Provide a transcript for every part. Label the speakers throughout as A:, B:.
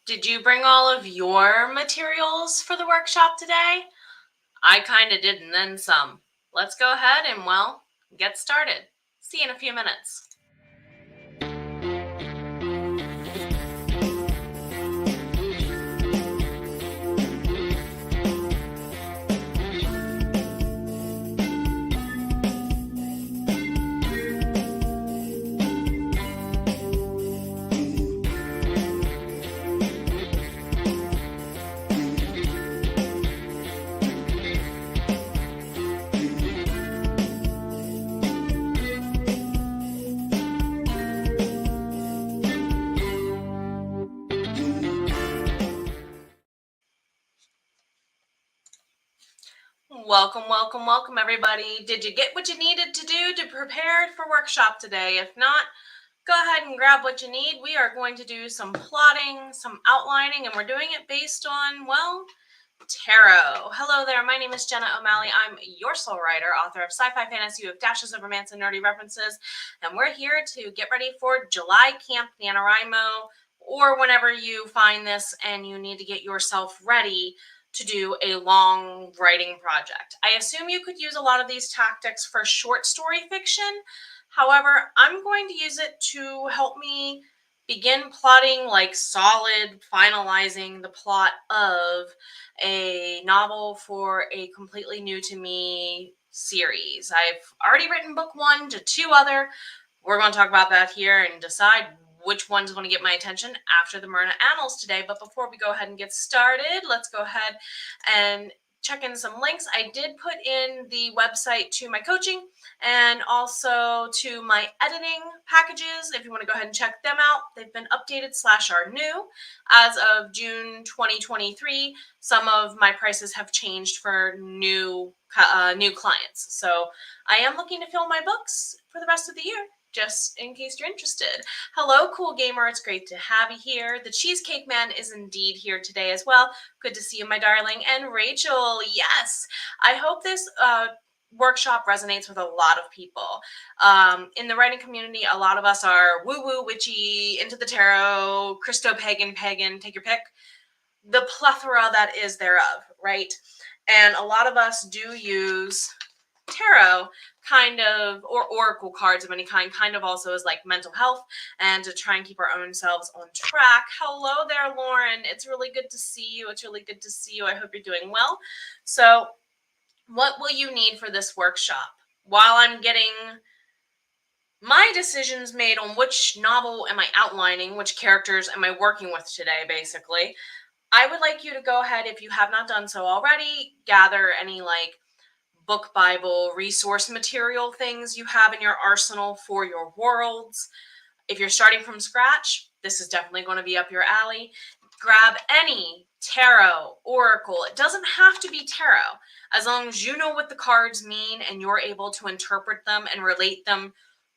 A: Did you bring all of your materials for the workshop today? I kind of did, and then some. Let's go ahead and, well, get started. See you in a few minutes. Welcome, everybody. Did you get what you needed to do to prepare for workshop today? If not, go ahead and grab what you need. We are going to do some plotting, some outlining, and we're doing it based on, well, tarot. Hello there, my name is Jenna O'Malley. I'm your soul writer, author of sci-fi fantasy with dashes of romance and nerdy references, and we're here to get ready for July Camp NaNoWriMo, or whenever you find this and you need to get yourself ready to do a long writing project. I assume you could use a lot of these tactics for short story fiction. However, I'm going to use it to help me begin plotting, like solid, finalizing the plot of a novel for a completely new to me series. I've already written book 1 to 2 other. We're going to talk about that here and decide which one's going to get my attention after the Myrna Annals today. But before we go ahead and get started, let's go ahead and check in some links. I did put in the website to my coaching and also to my editing packages. If you want to go ahead and check them out, they've been updated / are new as of June 2023. Some of my prices have changed for new clients. So I am looking to fill my books for the rest of the year, just in case you're interested. Hello, cool gamer. It's great to have you here. The Cheesecake Man is indeed here today as well. Good to see you, my darling. And Rachel, yes. I hope this workshop resonates with a lot of people. In the writing community, a lot of us are woo-woo, witchy, into the tarot, Christo-pagan, pagan, take your pick. The plethora that is thereof, right? And a lot of us do use tarot kind of, or oracle cards of any kind of also as like mental health and to try and keep our own selves on track. Hello there, Lauren. It's really good to see you. I hope you're doing well. So what will you need for this workshop? While I'm getting my decisions made on which novel am I outlining, which characters am I working with today, basically, I would like you to go ahead, if you have not done so already, gather any like book, Bible, resource material things you have in your arsenal for your worlds. If you're starting from scratch, this is definitely going to be up your alley. Grab any tarot, oracle. It doesn't have to be tarot. As long as you know what the cards mean and you're able to interpret them and relate them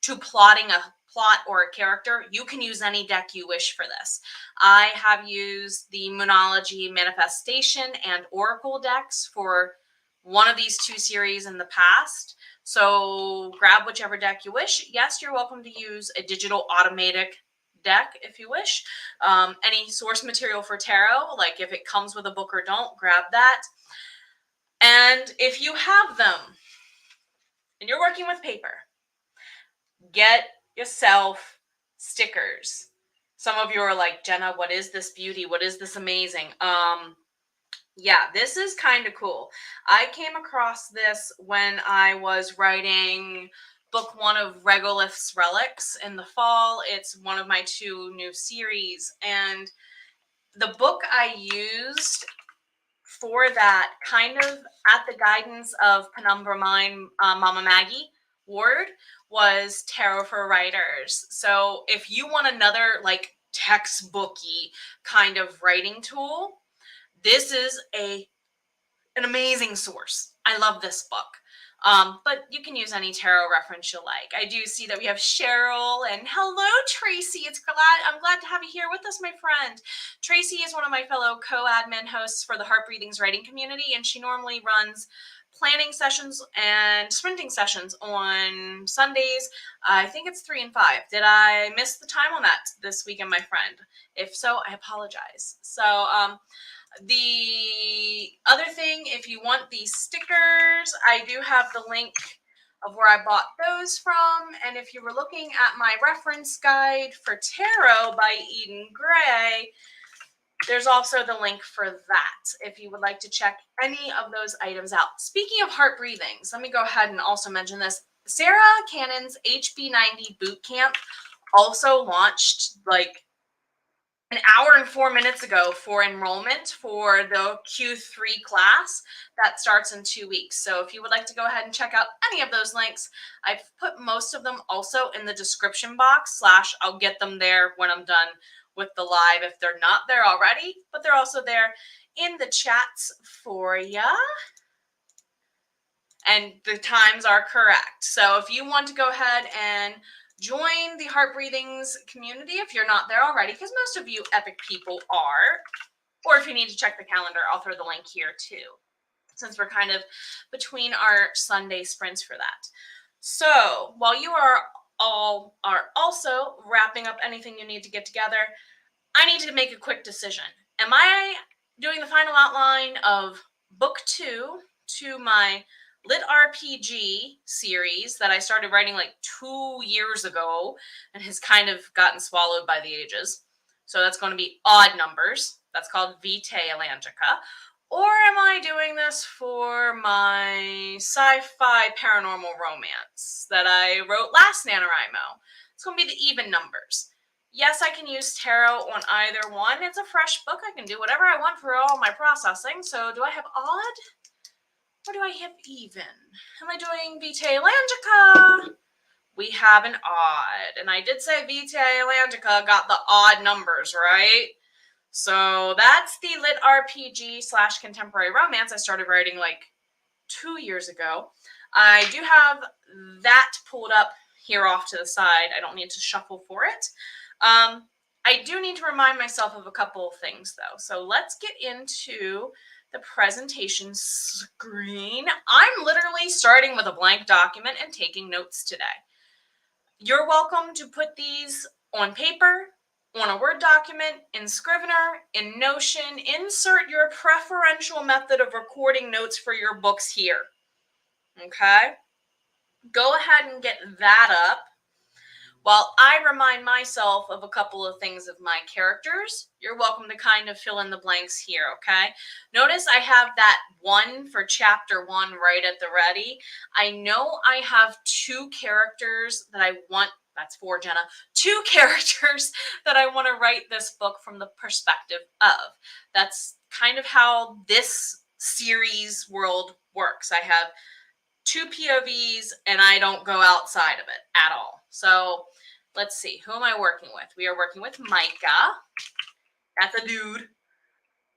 A: to plotting a plot or a character, you can use any deck you wish for this. I have used the Moonology Manifestation and Oracle decks for one of these 2 series in the past. So grab whichever deck you wish. Yes, you're welcome to use a digital automatic deck if you wish. Any source material for tarot, like if it comes with a book or don't, grab that. And if you have them and you're working with paper, get yourself stickers. Some of you are like, Jenna, what is this beauty? What is this amazing? Yeah, this is kind of cool. I came across this when I was writing book 1 of Regolith's Relics in the fall. It's one of my 2 new series. And the book I used for that, kind of at the guidance of Penumbra Mine, Mama Maggie Ward, was Tarot for Writers. So if you want another like textbooky kind of writing tool, this is an amazing source. I love this book. But you can use any tarot reference you like. I do see that we have Cheryl and hello, Tracy. I'm glad to have you here with us, my friend. Tracy is one of my fellow co-admin hosts for the Heart Breathings writing community, and she normally runs planning sessions and sprinting sessions on Sundays. I think it's 3 and 5. Did I miss the time on that this weekend, my friend? If so, I apologize. So the other thing, if you want these stickers, I do have the link of where I bought those from. And if you were looking at my reference guide for Tarot by Eden Gray, there's also the link for that if you would like to check any of those items out. Speaking of heart breathings, let me go ahead and also mention this. Sarah Cannon's HB90 Bootcamp also launched like an hour and 4 minutes ago for enrollment for the Q3 class that starts in 2 weeks. So if you would like to go ahead and check out any of those links, I've put most of them also in the description box / I'll get them there when I'm done with the live if they're not there already, but they're also there in the chats for ya. And the times are correct. So if you want to go ahead and join the Heart Breathings community if you're not there already, because most of you epic people are, or if you need to check the calendar, I'll throw the link here too, since we're kind of between our Sunday sprints for that. So while you are also wrapping up anything you need to get together, I need to make a quick decision. Am I doing the final outline of book 2 to my Lit RPG series that I started writing like 2 years ago and has kind of gotten swallowed by the ages? So that's going to be odd numbers. That's called Vitae Elangica. Or am I doing this for my sci-fi paranormal romance that I wrote last NaNoWriMo? It's going to be the even numbers. Yes, I can use tarot on either one. It's a fresh book. I can do whatever I want for all my processing. So do I have odd? Or do I have even? Am I doing Vitae Elangica? We have an odd. And I did say Vitae Elangica got the odd numbers, right? So that's the Lit RPG / contemporary romance I started writing like 2 years ago. I do have that pulled up here off to the side. I don't need to shuffle for it. I do need to remind myself of a couple of things though. So let's get into the presentation screen. I'm literally starting with a blank document and taking notes today. You're welcome to put these on paper, on a Word document, in Scrivener, in Notion. Insert your preferential method of recording notes for your books here. Okay? Go ahead and get that up. While I remind myself of a couple of things of my characters, you're welcome to kind of fill in the blanks here, okay? Notice I have that 1 for chapter 1 right at the ready. I know I have 2 characters that I want, that's 4, Jenna, 2 characters that I want to write this book from the perspective of. That's kind of how this series world works. I have 2 POVs and I don't go outside of it at all. So let's see, who am I working with? We are working with Micah. That's a dude,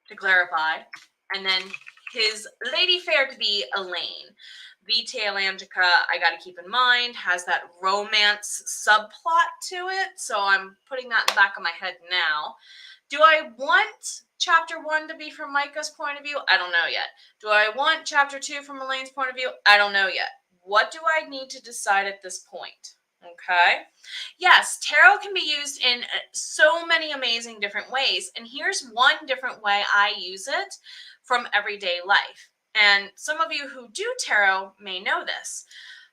A: to clarify. And then his lady fair to be Elaine. Vitae Elangica, I got to keep in mind, has that romance subplot to it. So I'm putting that in the back of my head now. Do I want chapter 1 to be from Micah's point of view? I don't know yet. Do I want chapter 2 from Elaine's point of view? I don't know yet. What do I need to decide at this point? Okay. Yes, tarot can be used in so many amazing different ways. And here's one different way I use it from everyday life. And some of you who do tarot may know this.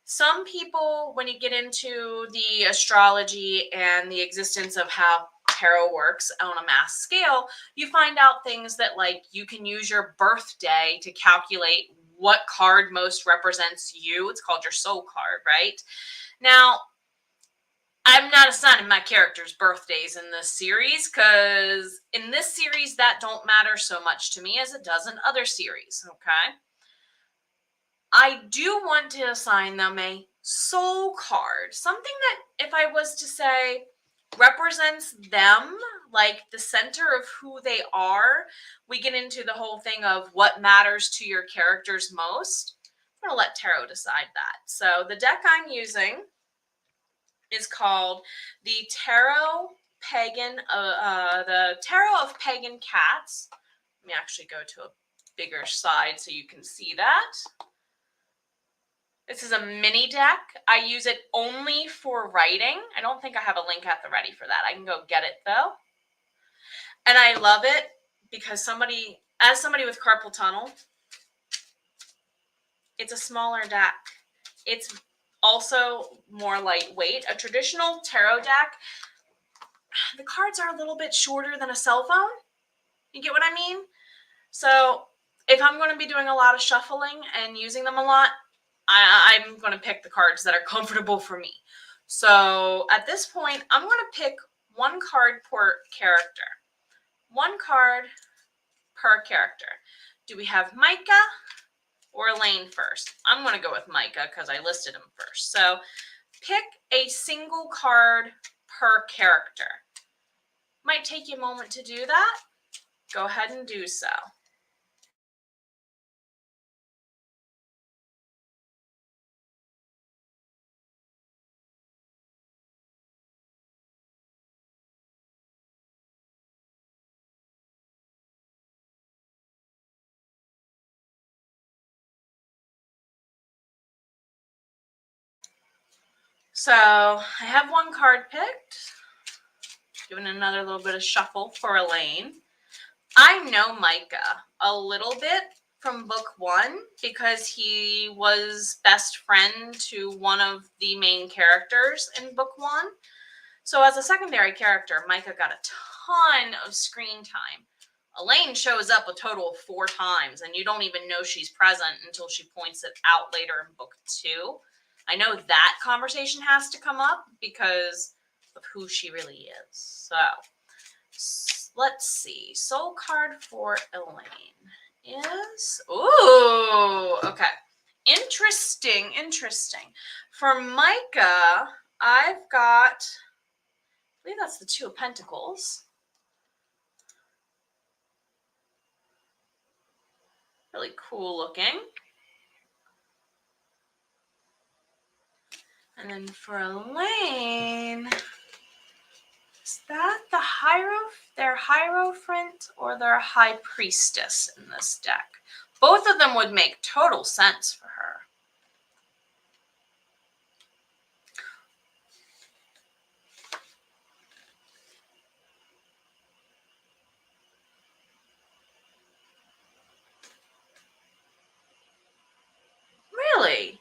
A: Some people, when you get into the astrology and the existence of how tarot works on a mass scale, you find out things that like you can use your birthday to calculate what card most represents you. It's called your soul card, right? Now, I'm not assigning my characters' birthdays in this series because in this series that don't matter so much to me as it does in other series, okay? I do want to assign them a soul card, something that if I was to say represents them, like the center of who they are. We get into the whole thing of what matters to your characters most. I'm going to let tarot decide that. So the deck I'm using is called the Tarot of Pagan Cats. Let me actually go to a bigger side so you can see that. This is a mini deck. I use it only for writing. I don't think I have a link at the ready for that. I can go get it though. And I love it because as somebody with carpal tunnel, it's a smaller deck. It's also more lightweight. A traditional tarot deck, the cards are a little bit shorter than a cell phone. You get what I mean? So if I'm going to be doing a lot of shuffling and using them a lot, I'm going to pick the cards that are comfortable for me. So at this point, I'm going to pick one card per character. One card per character. Do we have Micah or Elaine first? I'm going to go with Micah because I listed him first. So pick a single card per character. Might take you a moment to do that. Go ahead and do so. So I have one card picked. Giving another little bit of shuffle for Elaine. I know Micah a little bit from book 1 because he was best friend to one of the main characters in book 1. So as a secondary character, Micah got a ton of screen time. Elaine shows up a total of 4 times, and you don't even know she's present until she points it out later in book 2. I know that conversation has to come up because of who she really is. So let's see. Soul card for Elaine is... Ooh, okay. Interesting. For Micah, I've got... I believe that's the 2 of Pentacles. Really cool looking. And then for Elaine, is that their Hierophant or their High Priestess in this deck? Both of them would make total sense for her. Really?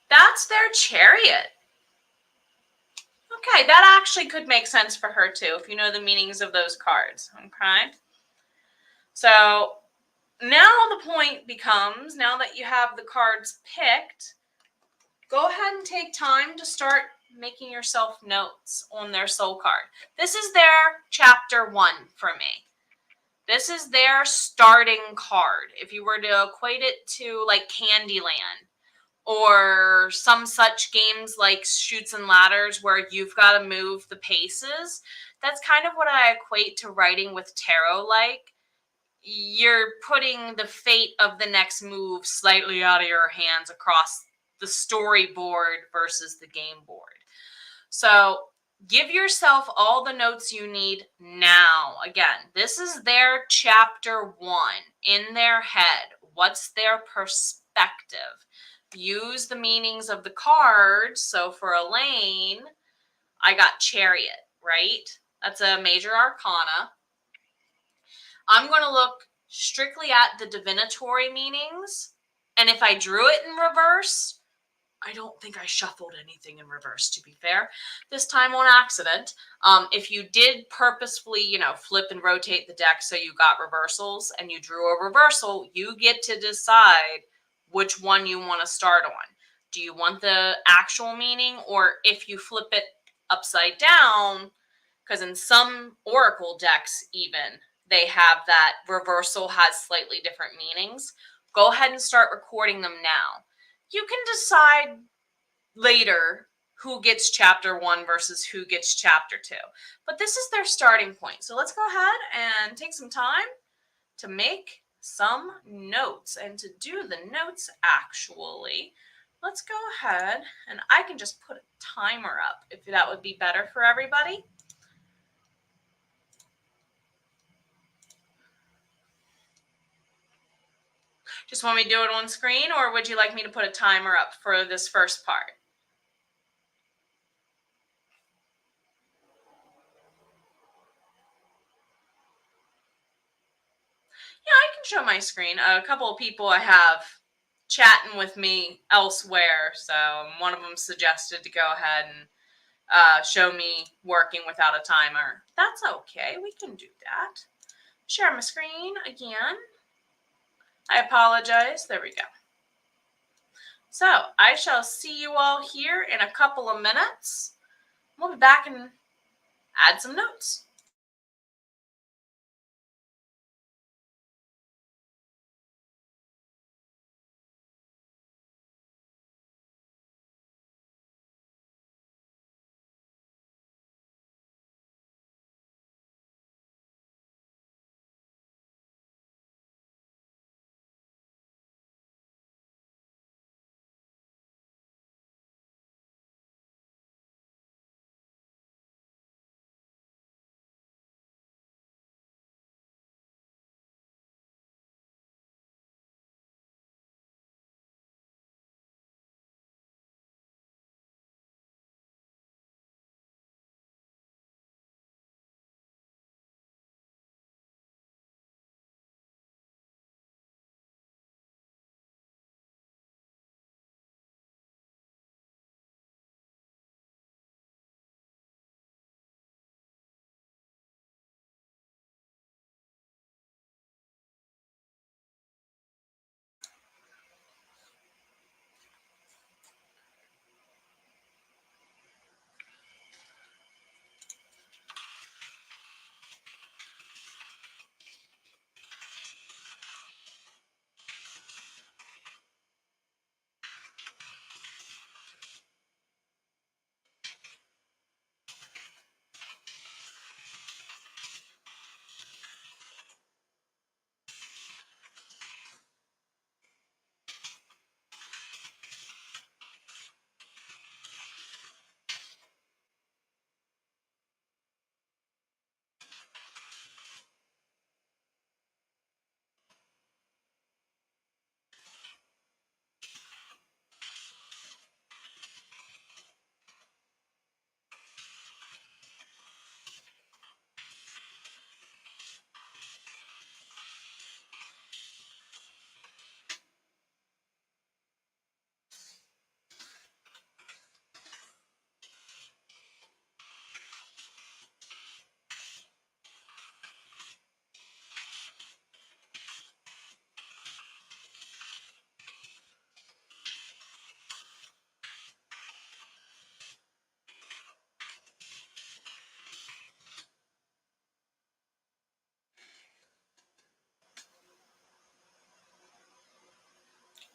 A: That's their Chariot. Okay, that actually could make sense for her too, if you know the meanings of those cards, okay? So now the point becomes, now that you have the cards picked, go ahead and take time to start making yourself notes on their soul card. This is their chapter 1 for me. This is their starting card. If you were to equate it to like Candyland, or some such games like Chutes and Ladders where you've got to move the paces. That's kind of what I equate to writing with tarot like. You're putting the fate of the next move slightly out of your hands across the storyboard versus the game board. So give yourself all the notes you need now. Again, this is their chapter 1 in their head. What's their perspective? Use the meanings of the cards. So for Elaine, I got Chariot, right? That's a major arcana. I'm going to look strictly at the divinatory meanings. And if I drew it in reverse, I don't think I shuffled anything in reverse, to be fair. This time on accident. If you did purposefully, flip and rotate the deck so you got reversals and you drew a reversal, you get to decide which one you want to start on. Do you want the actual meaning, or if you flip it upside down, because in some oracle decks even, they have that reversal has slightly different meanings. Go ahead and start recording them now. You can decide later who gets chapter 1 versus who gets chapter 2. But this is their starting point. So let's go ahead and take some time to make some notes. And to do the notes, actually, let's go ahead and I can just put a timer up if that would be better for everybody. Just want me to do it on screen, or would you like me to put a timer up for this first part? Yeah, I can show my screen. A couple of people I have chatting with me elsewhere, so one of them suggested to go ahead and show me working without a timer. That's okay. We can do that. Share my screen again. I apologize. There we go. So I shall see you all here in a couple of minutes. We'll be back and add some notes.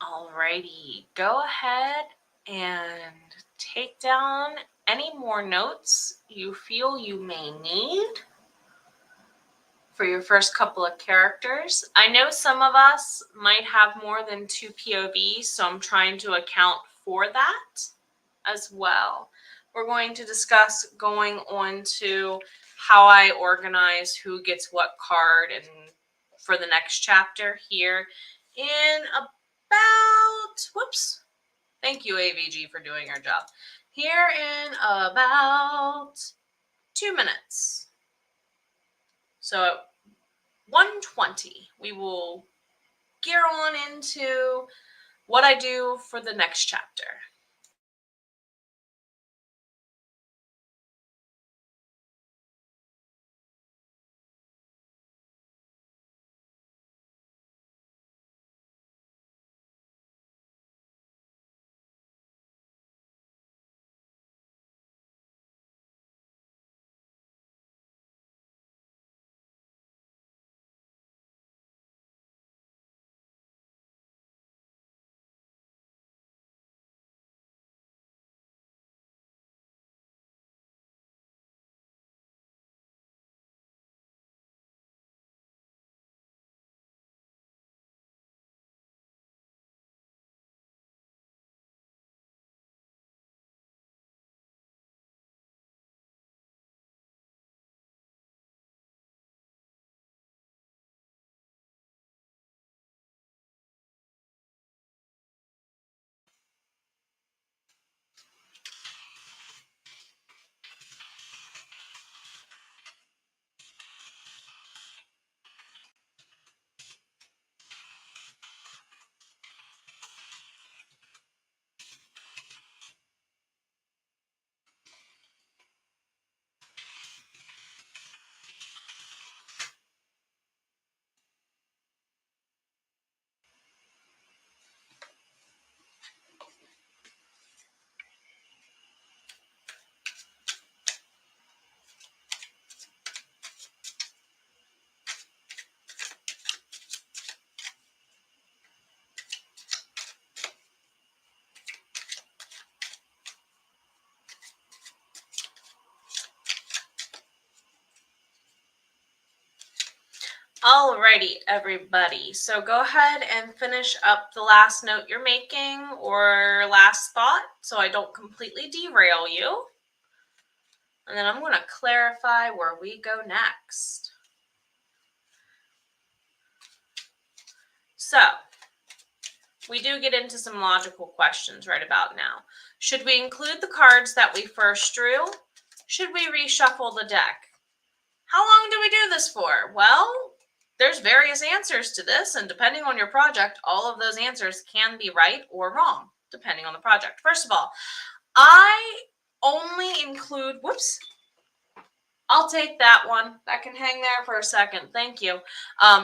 A: Alrighty, go ahead and take down any more notes you feel you may need for your first couple of characters. I know some of us might have more than 2 POVs, so I'm trying to account for that as well. We're going to discuss going on to how I organize who gets what card and for the next chapter here in about, whoops, thank you AVG for doing our job. Here in about 2 minutes. So at 1:20, we will gear on into what I do for the next chapter. Alrighty, everybody. So go ahead and finish up the last note you're making or last thought so I don't completely derail you. And then I'm going to clarify where we go next. So we do get into some logical questions right about now. Should we include the cards that we first drew? Should we reshuffle the deck? How long do we do this for? Well, there's various answers to this, and depending on your project, all of those answers can be right or wrong, depending on the project. First of all, I only include, whoops, I'll take that one. That can hang there for a second. Thank you.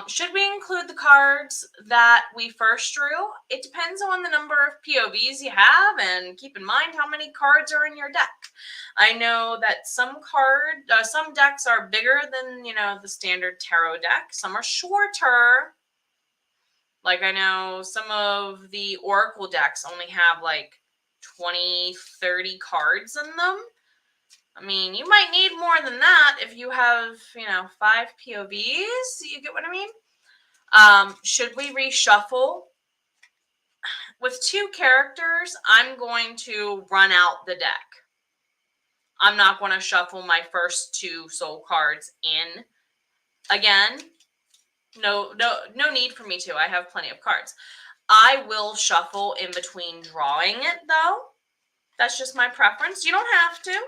A: Should we include the cards that we first drew? It depends on the number of POVs you have, and keep in mind how many cards are in your deck. I know that some decks are bigger than, the standard tarot deck. Some are shorter. Like I know some of the Oracle decks only have like 20, 30 cards in them. I mean, you might need more than that if you have, 5 POVs. You get what I mean? Should we reshuffle? With 2 characters, I'm going to run out the deck. I'm not going to shuffle my first 2 soul cards in. Again, no need for me to. I have plenty of cards. I will shuffle in between drawing it, though. That's just my preference. You don't have to.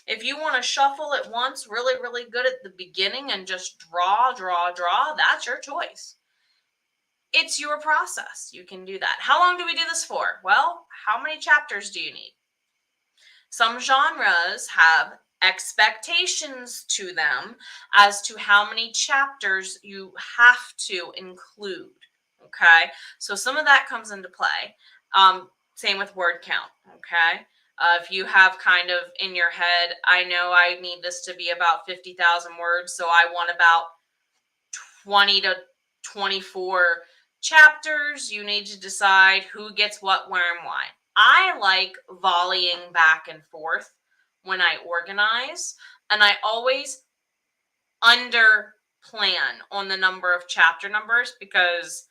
A: If you want to shuffle it once really, really good at the beginning and just draw, that's your choice. It's your process. You can do that. How long do we do this for? Well, how many chapters do you need? Some genres have expectations to them as to how many chapters you have to include. Okay, so some of that comes into play. Same with word count. Okay. If you have kind of in your head, I know I need this to be about 50,000 words, so I want about 20 to 24 chapters. You need to decide who gets what, where, and why. I like volleying back and forth when I organize, and I always under plan on the number of chapter numbers because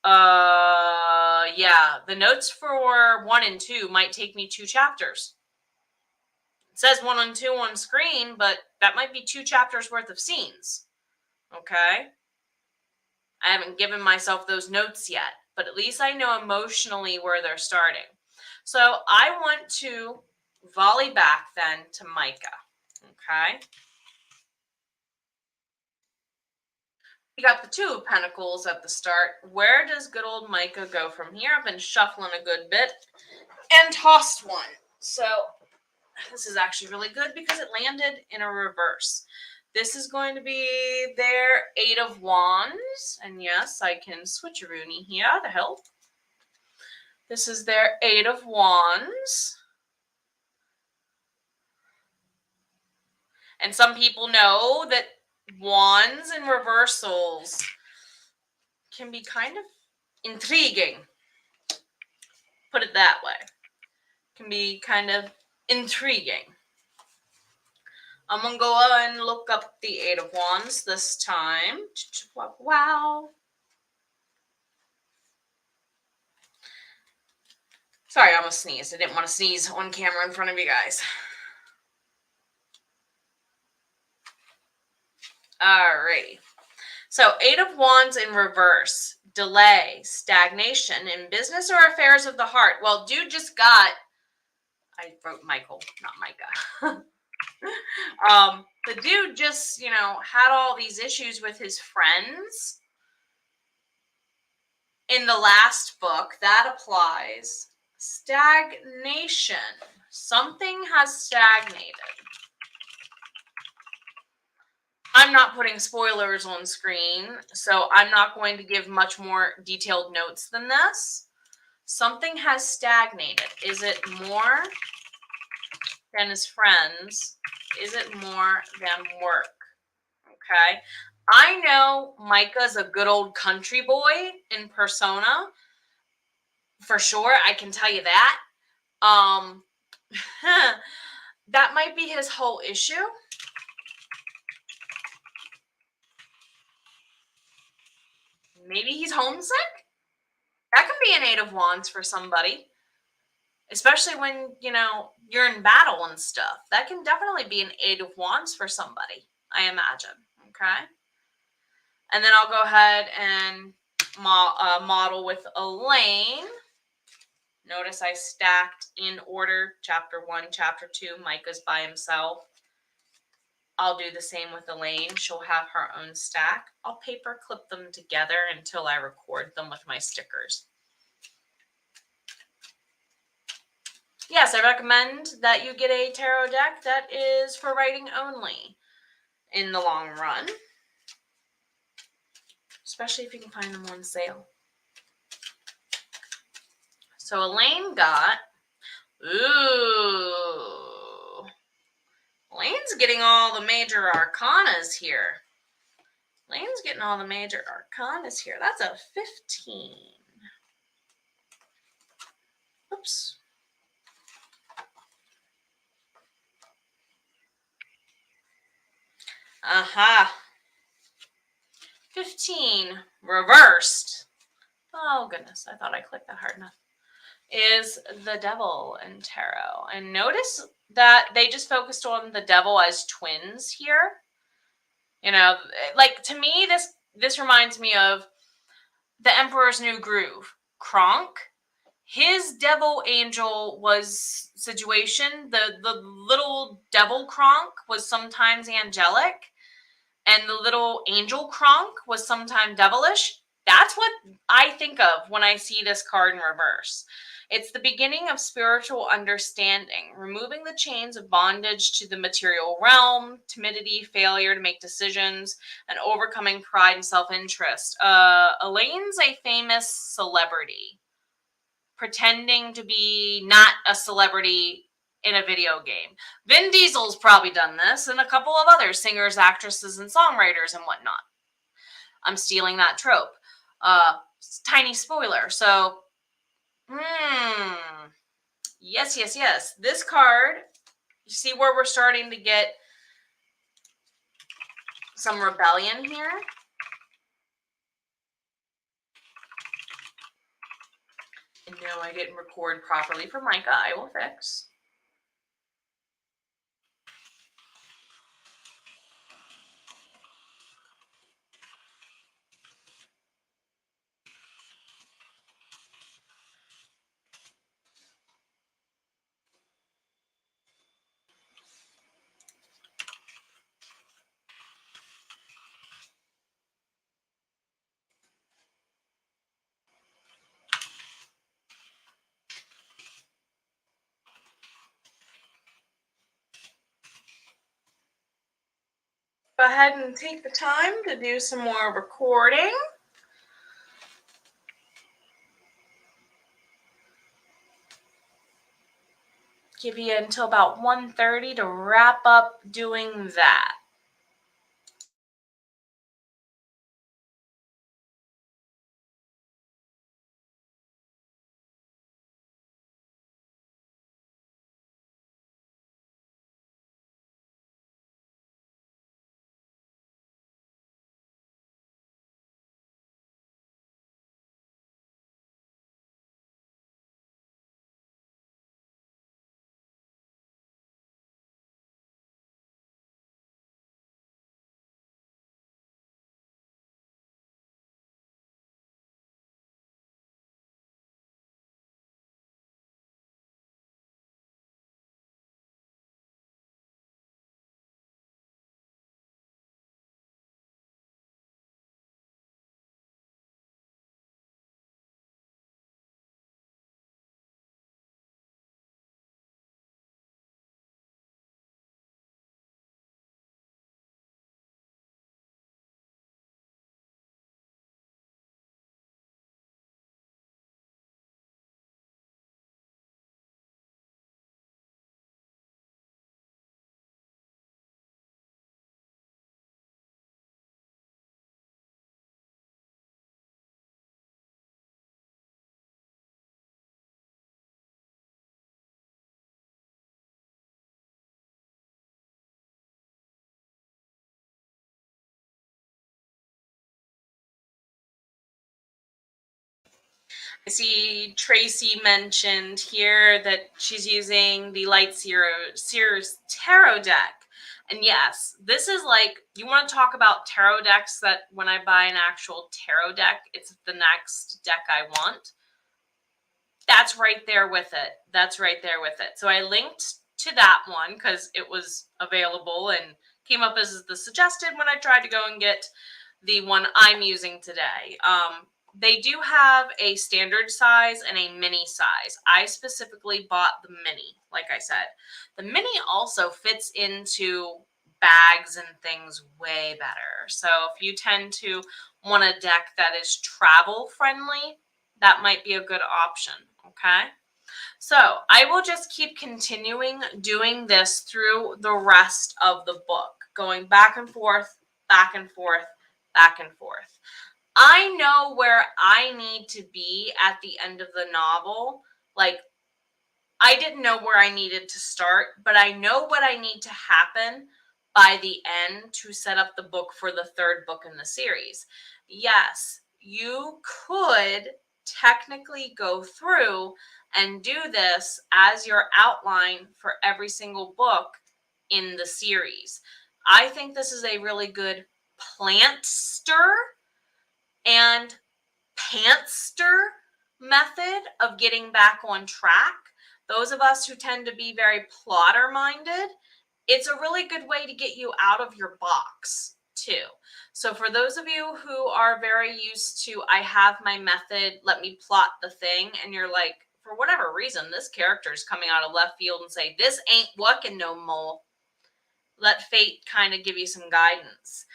A: the notes for 1 and 2 might take me 2 chapters. It says 1 and 2 on screen, but that might be 2 chapters worth of scenes. Okay? I haven't given myself those notes yet, but at least I know emotionally where they're starting. So I want to volley back then to Micah. Okay? We got the 2 of Pentacles at the start. Where does good old Micah go from here? I've been shuffling a good bit and tossed one. So this is actually really good because it landed in a reverse. This is going to be their 8 of Wands. And yes, I can switch a Rooney here to help. This is their 8 of Wands. And some people know that wands and reversals can be kind of intriguing. Put it that way. Can be kind of intriguing. I'm going to go and look up the 8 of Wands this time. Wow. Sorry, I almost sneezed. I didn't want to sneeze on camera in front of you guys. Alrighty. So 8 of Wands in reverse. Delay, stagnation in business or affairs of the heart. Well, dude just got... I wrote Michael, not Micah. The dude just, had all these issues with his friends. In the last book, that applies. Stagnation. Something has stagnated. I'm not putting spoilers on screen, so I'm not going to give much more detailed notes than this. Something has stagnated. Is it more than his friends? Is it more than work? Okay. I know Micah's a good old country boy in persona. For sure, I can tell you that. That might be his whole issue. Maybe he's homesick? That can be an Eight of Wands for somebody. Especially when, you're in battle and stuff. That can definitely be an Eight of Wands for somebody, I imagine. Okay. And then I'll go ahead and model with Elaine. Notice I stacked in order, chapter 1, chapter 2. Micah's by himself. I'll do the same with Elaine. She'll have her own stack. I'll paper clip them together until I record them with my stickers. Yes, I recommend that you get a tarot deck that is for writing only in the long run. Especially if you can find them on sale. So Elaine got, Elaine's getting all the major arcanas here. Elaine's getting all the major arcanas here. That's a 15. Oops. Aha. 15 reversed. Oh goodness, I thought I clicked that hard enough. Is the devil in tarot. And notice that they just focused on the devil as twins here. Like to me, this reminds me of the Emperor's New Groove. Kronk, his devil angel was situation. The little devil Kronk was sometimes angelic, and the little angel Kronk was sometimes devilish. That's what I think of when I see this card in reverse. It's the beginning of spiritual understanding, removing the chains of bondage to the material realm, timidity, failure to make decisions, and overcoming pride and self-interest. Elaine's a famous celebrity, pretending to be not a celebrity in a video game. Vin Diesel's probably done this, and a couple of other singers, actresses, and songwriters and whatnot. I'm stealing that trope. Tiny spoiler. So, yes. This card, you see where we're starting to get some rebellion here? And no, I didn't record properly for Micah. I will fix. Go ahead and take the time to do some more recording. Give you until about 1:30 to wrap up doing that. I see Tracy mentioned here that she's using the Light Sears Tarot deck. And yes, this is like, you want to talk about tarot decks that when I buy an actual tarot deck, it's the next deck I want. That's right there with it. That's right there with it. So I linked to that one because it was available and came up as the suggested when I tried to go and get the one I'm using today. They do have a standard size and a mini size. I specifically bought the mini, like I said. The mini also fits into bags and things way better. So if you tend to want a deck that is travel friendly, that might be a good option, okay? So I will just keep continuing doing this through the rest of the book, going back and forth, back and forth, back and forth. I know where I need to be at the end of the novel. Like, I didn't know where I needed to start, but I know what I need to happen by the end to set up the book for the third book in the series. Yes, you could technically go through and do this as your outline for every single book in the series. I think this is a really good plantster and pantster method of getting back on track. Those of us who tend to be very plotter minded, it's a really good way to get you out of your box too. So for those of you who are very used to, I have my method, let me plot the thing, and you're like, for whatever reason, this character is coming out of left field and say, this ain't working no more. Let fate kind of give you some guidance.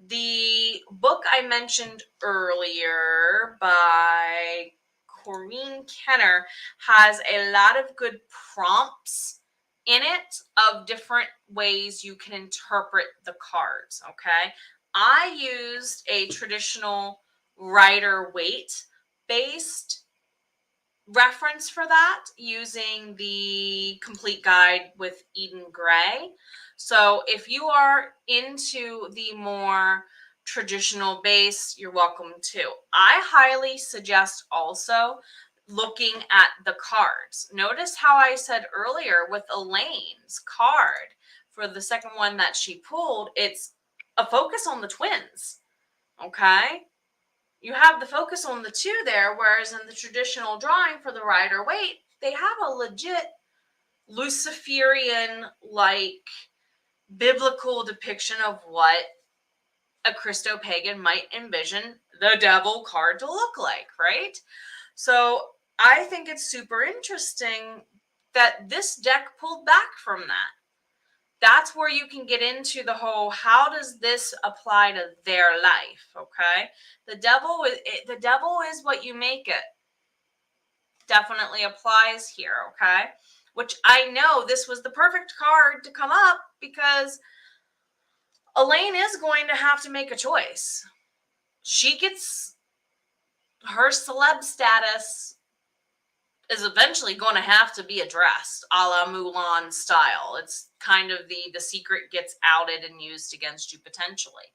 A: The book I mentioned earlier by Corinne Kenner has a lot of good prompts in it of different ways you can interpret the cards, okay? I used a traditional Rider-Waite based reference for that using the complete guide with Eden Gray. So if you are into the more traditional base, you're welcome to. I highly suggest also looking at the cards. Notice how I said earlier with Elaine's card for the second one that she pulled, it's a focus on the twins, okay? You have the focus on the two there, whereas in the traditional drawing for the Rider-Waite, they have a legit Luciferian-like biblical depiction of what a Christo-pagan might envision the devil card to look like, right? So I think it's super interesting that this deck pulled back from that. That's where you can get into the whole, how does this apply to their life, okay? The devil is what you make it. Definitely applies here, okay? Which I know this was the perfect card to come up because Elaine is going to have to make a choice. She gets her celeb status is eventually going to have to be addressed, a la Mulan style. It's kind of the secret gets outed and used against you potentially.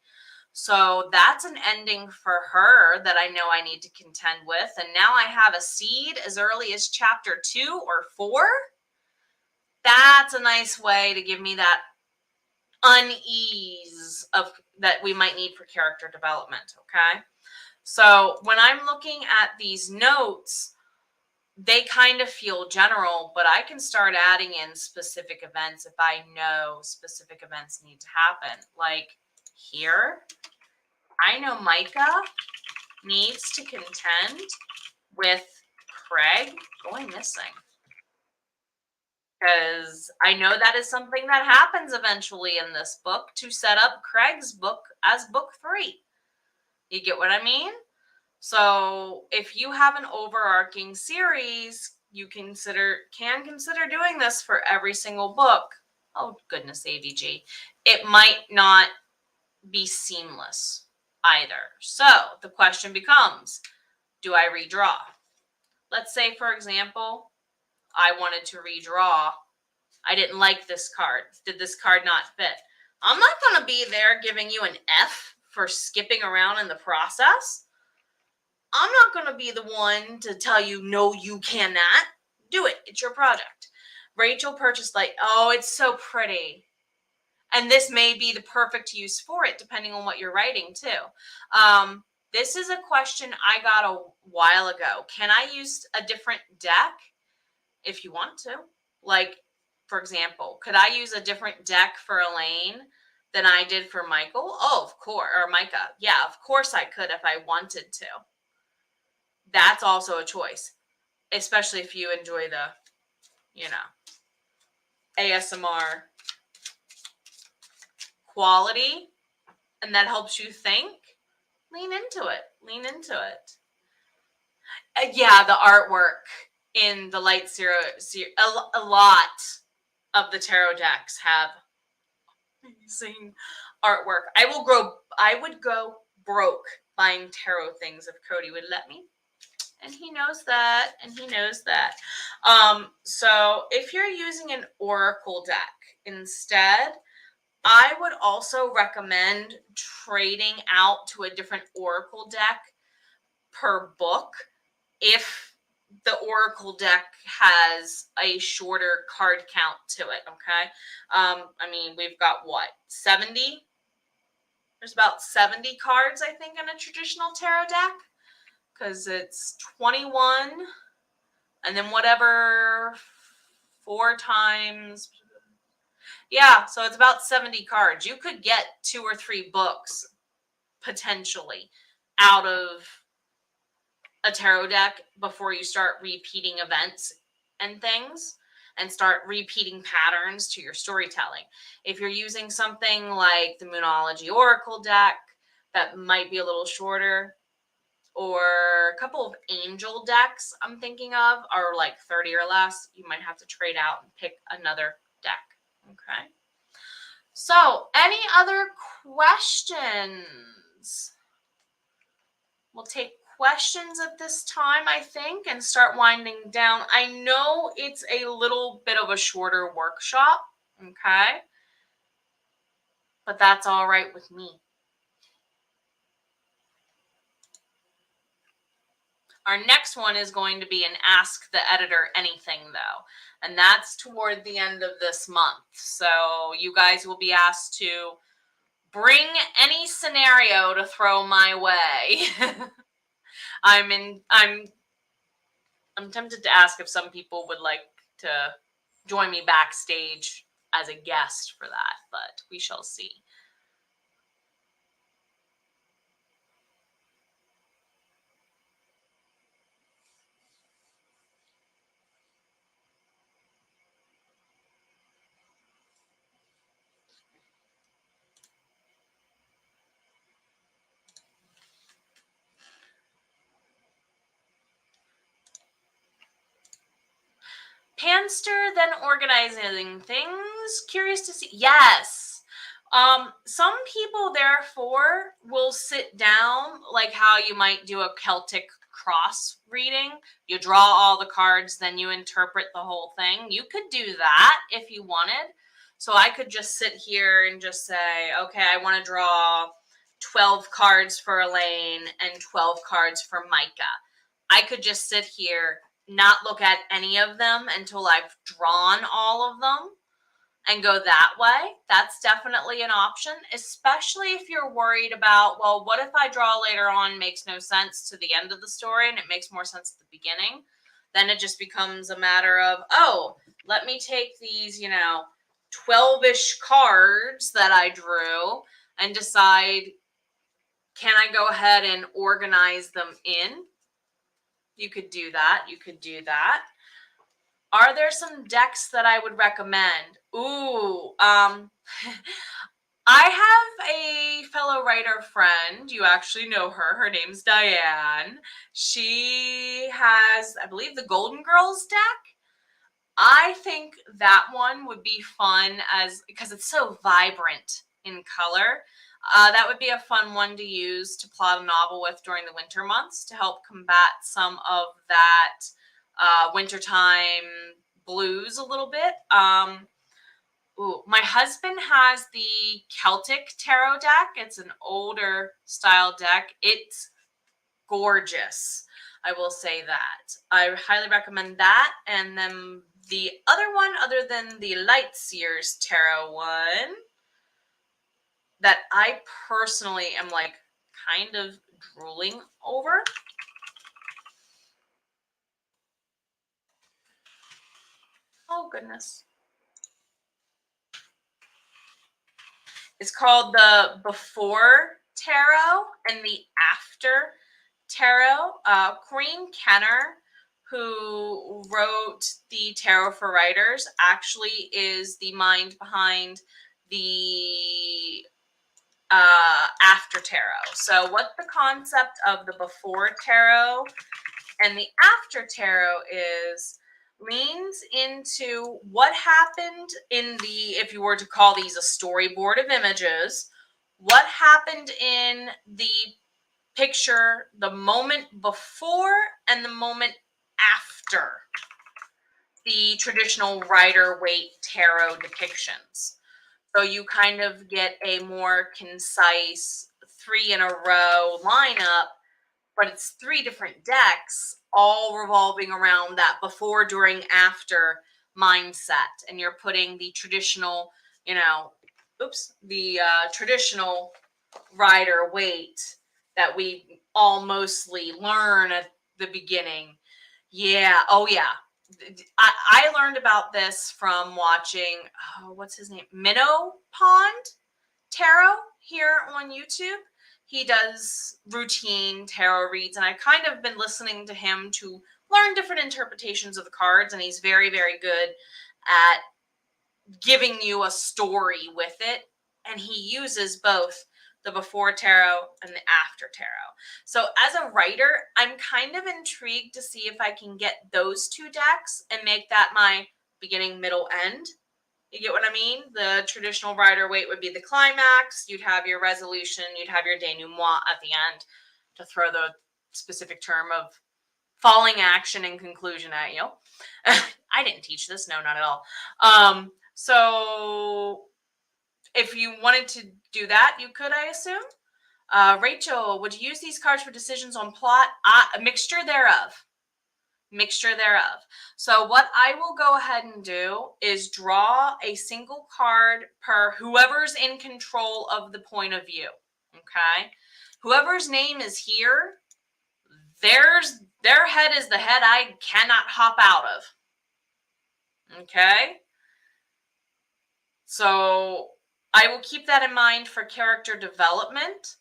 A: So that's an ending for her that I know I need to contend with. And now I have a seed as early as chapter 2 or 4. That's a nice way to give me that unease of that we might need for character development, okay? So when I'm looking at these notes, they kind of feel general, but I can start adding in specific events if I know specific events need to happen. Like here, I know Micah needs to contend with Craig going missing. Because I know that is something that happens eventually in this book to set up Craig's book as book 3. You get what I mean? So if you have an overarching series, you can consider doing this for every single book. Oh, goodness, ADG. It might not be seamless either. So the question becomes, do I redraw? Let's say, for example, I wanted to redraw. I didn't like this card. Did this card not fit? I'm not going to be there giving you an F for skipping around in the process. I'm not going to be the one to tell you, no, you cannot do it. It's your project. Rachel purchased like, oh, it's so pretty. And this may be the perfect use for it, depending on what you're writing too. This is a question I got a while ago. Can I use a different deck? If you want to. Like, for example, could I use a different deck for Elaine than I did for Michael? Oh, of course. Or Micah. Yeah, of course I could if I wanted to. That's also a choice, especially if you enjoy the, ASMR quality and that helps you think. Lean into it. Lean into it. Yeah, the artwork in the Light Zero, a lot of the tarot decks have amazing artwork. I would go broke buying tarot things if Cody would let me. And he knows that, so if you're using an oracle deck instead, I would also recommend trading out to a different oracle deck per book if the oracle deck has a shorter card count to it, okay? I mean, we've got what, 70? There's about 70 cards, I think, in a traditional tarot deck, because it's 21, and then whatever 4 times. Yeah, so it's about 70 cards. You could get 2 or 3 books, potentially, out of a tarot deck before you start repeating events and things and start repeating patterns to your storytelling. If you're using something like the Moonology Oracle deck that might be a little shorter, or a couple of angel decks I'm thinking of are like 30 or less, you might have to trade out and pick another deck. Okay. So, any other questions? We'll take questions at this time, I think, and start winding down. I know it's a little bit of a shorter workshop, okay? But that's all right with me. Our next one is going to be an Ask the Editor Anything, though, and that's toward the end of this month. So you guys will be asked to bring any scenario to throw my way. I'm tempted to ask if some people would like to join me backstage as a guest for that, but we shall see. Panster, then organizing things. Curious to see. Yes. Some people, therefore, will sit down like how you might do a Celtic cross reading. You draw all the cards, then you interpret the whole thing. You could do that if you wanted. So I could just sit here and just say, okay, I want to draw 12 cards for Elaine and 12 cards for Micah. I could just sit here, not look at any of them until I've drawn all of them and go that way. That's definitely an option, especially if you're worried about, well, what if I draw later on makes no sense to the end of the story and it makes more sense at the beginning? Then it just becomes a matter of, oh, let me take these, 12-ish cards that I drew and decide, can I go ahead and organize them in? You could do that. Are there some decks that I would recommend? Ooh, I have a fellow writer friend. You actually know her. Her name's Diane. She has, I believe, the Golden Girls deck. I think that one would be fun because it's so vibrant in color. That would be a fun one to use to plot a novel with during the winter months to help combat some of that wintertime blues a little bit. My husband has the Celtic tarot deck. It's an older style deck. It's gorgeous. I will say that. I highly recommend that. And then the other one, other than the Light Seers Tarot one, that I personally am like kind of drooling over. Oh, goodness. It's called the Before Tarot and the After Tarot. Corinne Kenner, who wrote the Tarot for Writers, actually is the mind behind the After Tarot. So what the concept of the Before Tarot and the After Tarot is, leans into what happened in the, if you were to call these a storyboard of images, what happened in the picture the moment before and the moment after the traditional Rider-Waite tarot depictions. So you kind of get a more concise 3 in a row lineup, but it's 3 different decks all revolving around that before, during, after mindset. And you're putting the traditional, you know, the traditional Rider-Waite that we all mostly learn at the beginning. Yeah. Oh, yeah. I learned about this from watching, what's his name? Minnow Pond Tarot here on YouTube. He does routine tarot reads, and I've kind of been listening to him to learn different interpretations of the cards, and he's very, very good at giving you a story with it, and he uses both the Before Tarot and the After Tarot. So as a writer, I'm kind of intrigued to see if I can get those 2 decks and make that my beginning, middle, end. You get what I mean? The traditional Rider-Waite would be the climax. You'd have your resolution. You'd have your denouement at the end, to throw the specific term of falling action and conclusion at you. I didn't teach this. No, not at all. So if you wanted to do that, you could, I assume. Rachel, would you use these cards for decisions on plot? A mixture thereof. Mixture thereof. So what I will go ahead and do is draw a single card per whoever's in control of the point of view. Okay? Whoever's name is here, their head is the head I cannot hop out of. Okay? So I will keep that in mind for character development,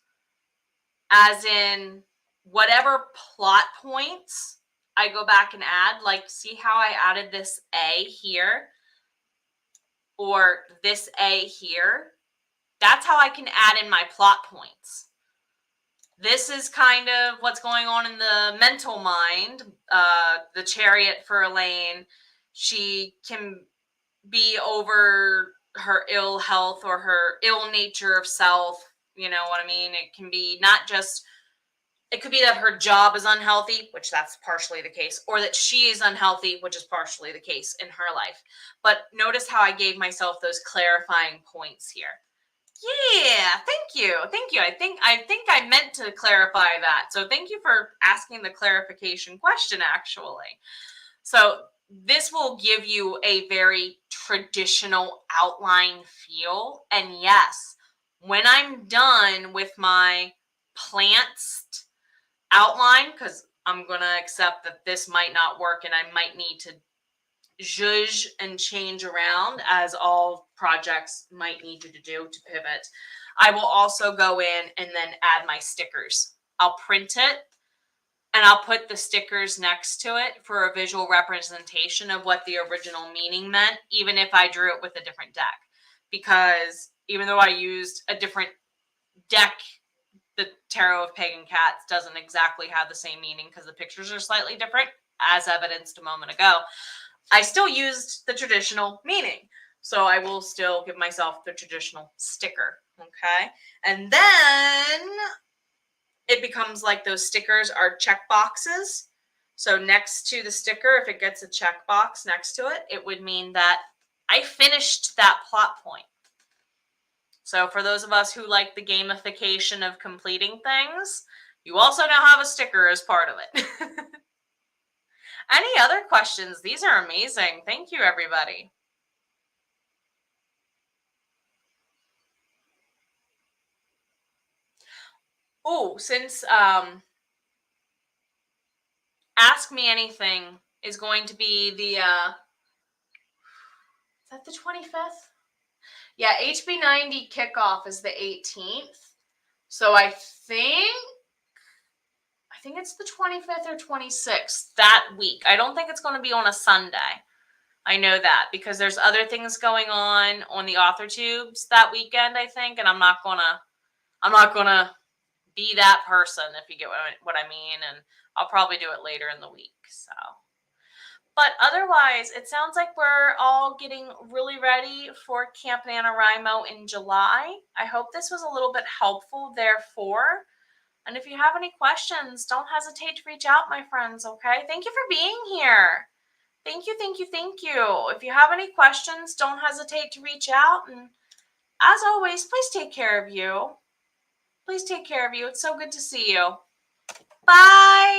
A: as in whatever plot points I go back and add, like see how I added this A here or this A here? That's how I can add in my plot points. This is kind of what's going on in the mental mind. The Chariot for Elaine, she can be over her ill health or her ill nature of self. You know what I mean? It can be not just, it could be that her job is unhealthy, which that's partially the case, or that she is unhealthy, which is partially the case in her life. But notice how I gave myself those clarifying points here. Yeah, thank you. Thank you. I think I meant to clarify that. So thank you for asking the clarification question, actually. So this will give you a very traditional outline feel. And yes, when I'm done with my plants outline, because I'm going to accept that this might not work and I might need to zhuzh and change around, as all projects might need you to do to pivot, I will also go in and then add my stickers. I'll print it and I'll put the stickers next to it for a visual representation of what the original meaning meant, even if I drew it with a different deck. Because even though I used a different deck, the Tarot of Pagan Cats doesn't exactly have the same meaning because the pictures are slightly different, as evidenced a moment ago. I still used the traditional meaning. So I will still give myself the traditional sticker. Okay. And then it becomes like those stickers are check boxes. So next to the sticker, if it gets a check box next to it, it would mean that I finished that plot point. So for those of us who like the gamification of completing things, You also now have a sticker as part of it. Any other questions? These are amazing. Thank you, everybody. Oh, since Ask Me Anything is going to be the, is that the 25th? Yeah, HB90 kickoff is the 18th. So I think it's the 25th or 26th that week. I don't think it's going to be on a Sunday. I know that because there's other things going on the authortubes that weekend, I think, and I'm not gonna be that person, if you get what I mean, and I'll probably do it later in the week. So, but otherwise, it sounds like we're all getting really ready for Camp NaNoWriMo in July. I hope this was a little bit helpful, therefore. And if you have any questions, don't hesitate to reach out, my friends, okay? Thank you for being here. Thank you, thank you, thank you. If you have any questions, don't hesitate to reach out. And as always, please take care of you. Please take care of you. It's so good to see you. Bye.